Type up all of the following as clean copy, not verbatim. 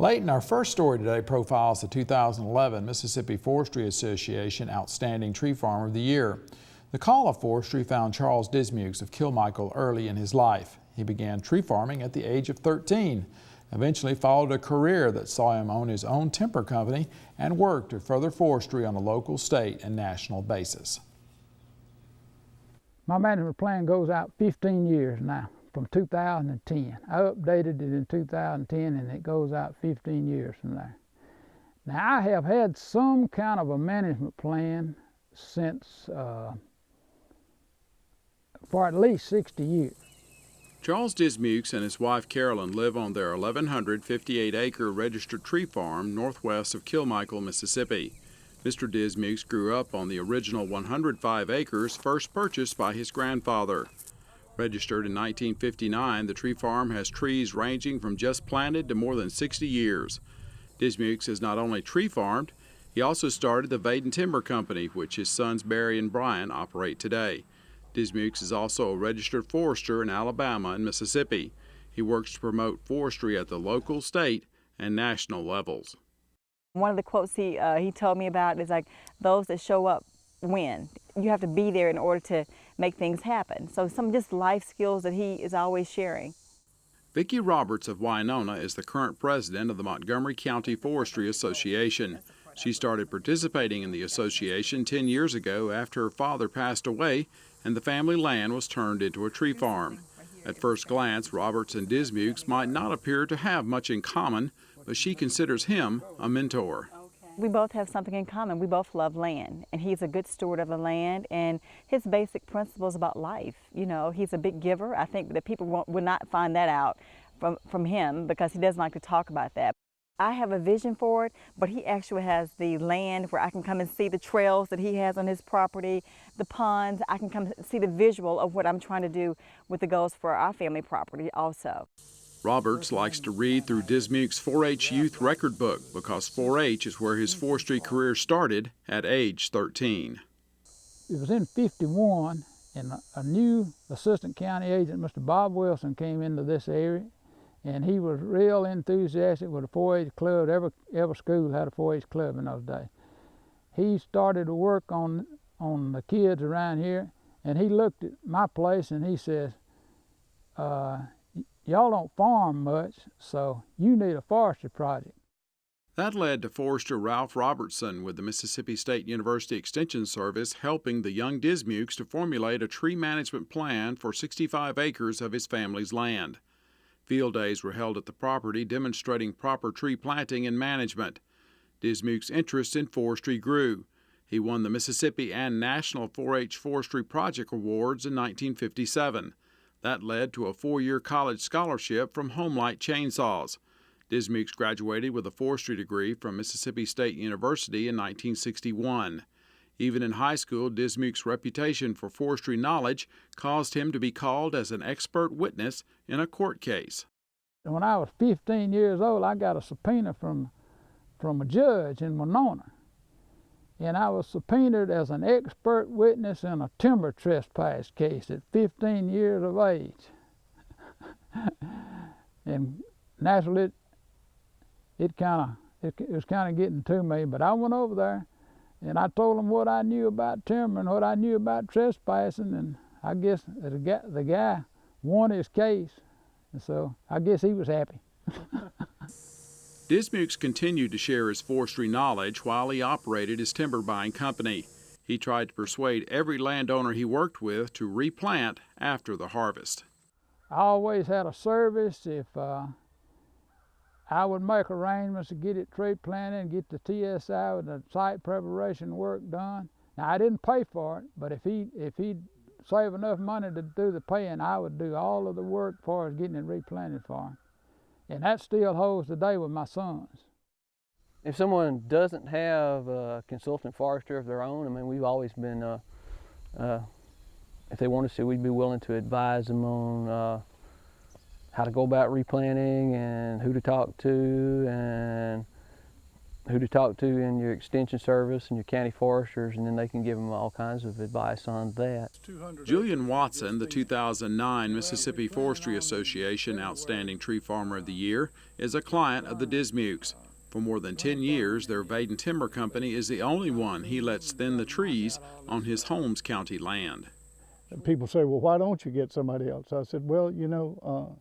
Leighton, our first story today profiles the 2011 Mississippi Forestry Association Outstanding Tree Farmer of the Year. The call of forestry found Charles Dismukes of Kilmichael early in his life. He began tree farming at the age of 13, eventually followed a career that saw him own his own timber company and work to further forestry on a local, state, and national basis. My management plan goes out 15 years now, from 2010. I updated it in 2010 and it goes out 15 years from there. Now I have had some kind of a management plan since for at least 60 years. Charles Dismukes and his wife Carolyn live on their 1,158-acre registered tree farm northwest of Kilmichael, Mississippi. Mr. Dismukes grew up on the original 105 acres first purchased by his grandfather. Registered in 1959, the tree farm has trees ranging from just planted to more than 60 years. Dismukes has not only tree farmed, he also started the Vaden Timber Company, which his sons Barry and Brian operate today. Dismukes is also a registered forester in Alabama and Mississippi. He works to promote forestry at the local, state, and national levels. One of the quotes he told me about is like, those that show up win. You have to be there in order to make things happen. So some just life skills that he is always sharing. Vicki Roberts of Winona is the current president of the Montgomery County Forestry Association. She started participating in the association 10 years ago after her father passed away and the family land was turned into a tree farm. At first glance, Roberts and Dismukes might not appear to have much in common, but she considers him a mentor. We both have something in common. We both love land, and he's a good steward of the land, and his basic principles about life. You know, he's a big giver. I think that people would not find that out from him because he doesn't like to talk about that. I have a vision for it, but he actually has the land where I can come and see the trails that he has on his property, the ponds. I can come see the visual of what I'm trying to do with the goals for our family property also. Roberts likes to read through Dismukes' 4-H youth record book because 4-H is where his forestry career started at age 13. It was in '51, and a new assistant county agent, Mr. Bob Wilson, came into this area. And he was real enthusiastic with a 4-H club. Every school had a 4-H club in those days. He started to work on the kids around here, and he looked at my place and he says, y'all don't farm much, so you need a forestry project. That led to forester Ralph Robertson with the Mississippi State University Extension Service helping the young Dismukes to formulate a tree management plan for 65 acres of his family's land. Field days were held at the property demonstrating proper tree planting and management. Dismukes' interest in forestry grew. He won the Mississippi and National 4-H Forestry Project Awards in 1957. That led to a 4-year college scholarship from Homelight Chainsaws. Dismukes graduated with a forestry degree from Mississippi State University in 1961. Even in high school, Dismukes' reputation for forestry knowledge caused him to be called as an expert witness in a court case. When I was 15 years old, I got a subpoena from a judge in Winona. And I was subpoenaed as an expert witness in a timber trespass case at 15 years of age. And naturally, it was kind of getting to me, but I went over there and I told him what I knew about timber and what I knew about trespassing, and I guess the guy won his case, and so I guess he was happy. Dismukes continued to share his forestry knowledge while he operated his timber buying company. He tried to persuade every landowner he worked with to replant after the harvest. I always had a service. If I would make arrangements to get it tree planted, get the TSI with the site preparation work done. Now I didn't pay for it, but if he'd save enough money to do the paying, I would do all of the work as far as getting it replanted for him. And that still holds today with my sons. If someone doesn't have a consultant forester of their own, I mean, we've always been, if they want us to, we'd be willing to advise them on how to go about replanting and who to talk to and who to talk to in your extension service and your county foresters, and then they can give them all kinds of advice on that. Julian Watson, the 2009 Mississippi Forestry Association Outstanding Tree Farmer of the Year, is a client of the Dismukes. For more than 10 years, their Vaden Timber Company is the only one he lets thin the trees on his Holmes County land. People say, well, why don't you get somebody else? I said, well, you know,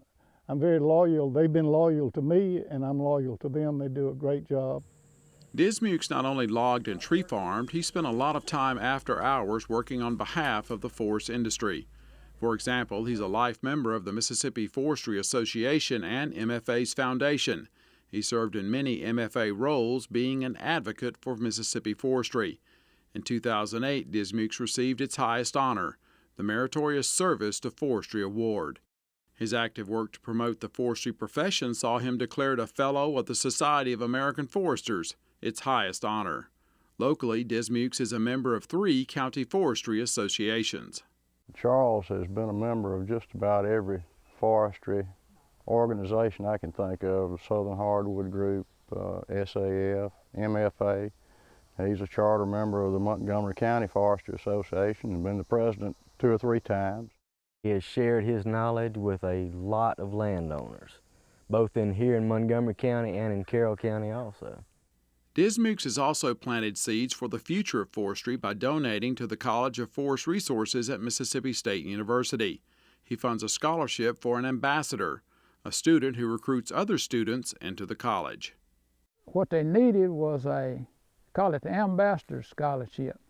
I'm very loyal. They've been loyal to me, and I'm loyal to them. They do a great job. Dismukes not only logged and tree farmed, he spent a lot of time after hours working on behalf of the forest industry. For example, he's a life member of the Mississippi Forestry Association and MFA's foundation. He served in many MFA roles, being an advocate for Mississippi forestry. In 2008, Dismukes received its highest honor, the Meritorious Service to Forestry Award. His active work to promote the forestry profession saw him declared a Fellow of the Society of American Foresters, its highest honor. Locally, Dismukes is a member of 3 county forestry associations. Charles has been a member of just about every forestry organization I can think of, the Southern Hardwood Group, SAF, MFA. He's a charter member of the Montgomery County Forestry Association and been the president 2 or 3 times. He has shared his knowledge with a lot of landowners, both in here in Montgomery County and in Carroll County also. Dismukes has also planted seeds for the future of forestry by donating to the College of Forest Resources at Mississippi State University. He funds a scholarship for an ambassador, a student who recruits other students into the college. What they needed was call it the Ambassador Scholarship.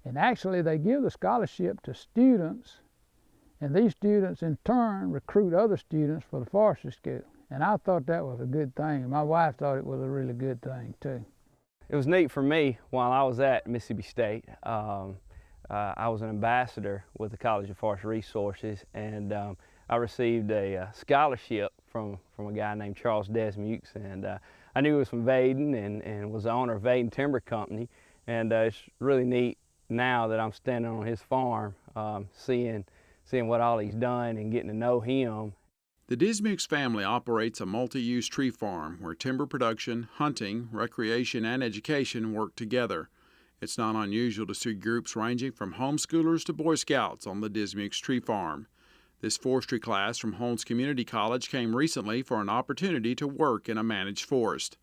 And actually they give the scholarship to students, and these students in turn recruit other students for the forestry school. And I thought that was a good thing. My wife thought it was a really good thing too. It was neat for me while I was at Mississippi State. I was an ambassador with the College of Forest Resources, and I received a scholarship from a guy named Charles Dismukes, and I knew he was from Vaden and was the owner of Vaden Timber Company, and it's really neat now that I'm standing on his farm, seeing what all he's done and getting to know him. The Dismukes family operates a multi-use tree farm where timber production, hunting, recreation, and education work together. It's not unusual to see groups ranging from homeschoolers to Boy Scouts on the Dismukes tree farm. This forestry class from Holmes Community College came recently for an opportunity to work in a managed forest.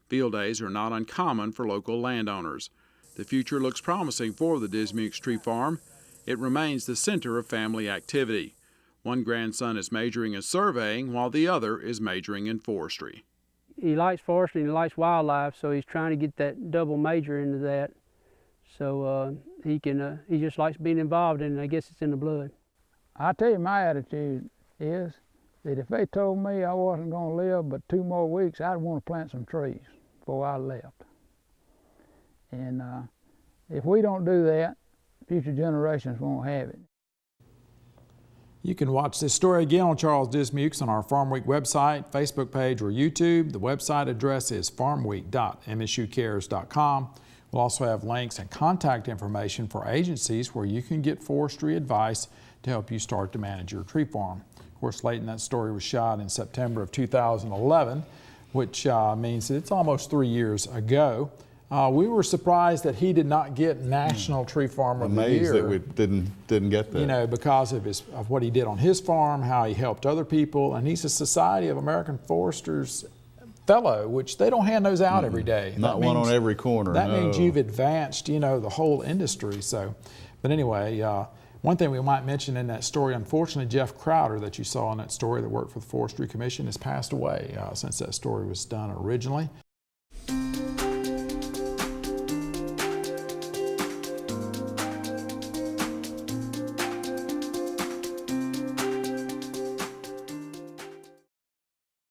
Field days are not uncommon for local landowners. The future looks promising for the Dismukes tree farm. It remains the center of family activity. One grandson is majoring in surveying while the other is majoring in forestry. He likes forestry and he likes wildlife, so he's trying to get that double major into that. So he just likes being involved in it. I guess it's in the blood. I tell you, my attitude is that if they told me I wasn't going to live but 2 more weeks, I'd want to plant some trees before I left. And if we don't do that, future generations won't have it. You can watch this story again on Charles Dismukes on our Farmweek website, Facebook page, or YouTube. The website address is farmweek.msucares.com. We'll also have links and contact information for agencies where you can get forestry advice to help you start to manage your tree farm. Of course, Leighton, that story was shot in September of 2011, which means that it's almost 3 years ago. We were surprised that he did not get National Tree Farmer of the Year. Amazed that we didn't get that. You know, because of what he did on his farm, how he helped other people, and he's a Society of American Foresters Fellow, which they don't hand those out every day. Not one on every corner. That no. means you've advanced, you know, the whole industry. So, but anyway, one thing we might mention in that story, unfortunately, Jeff Crowder that you saw in that story that worked for the Forestry Commission has passed away since that story was done originally.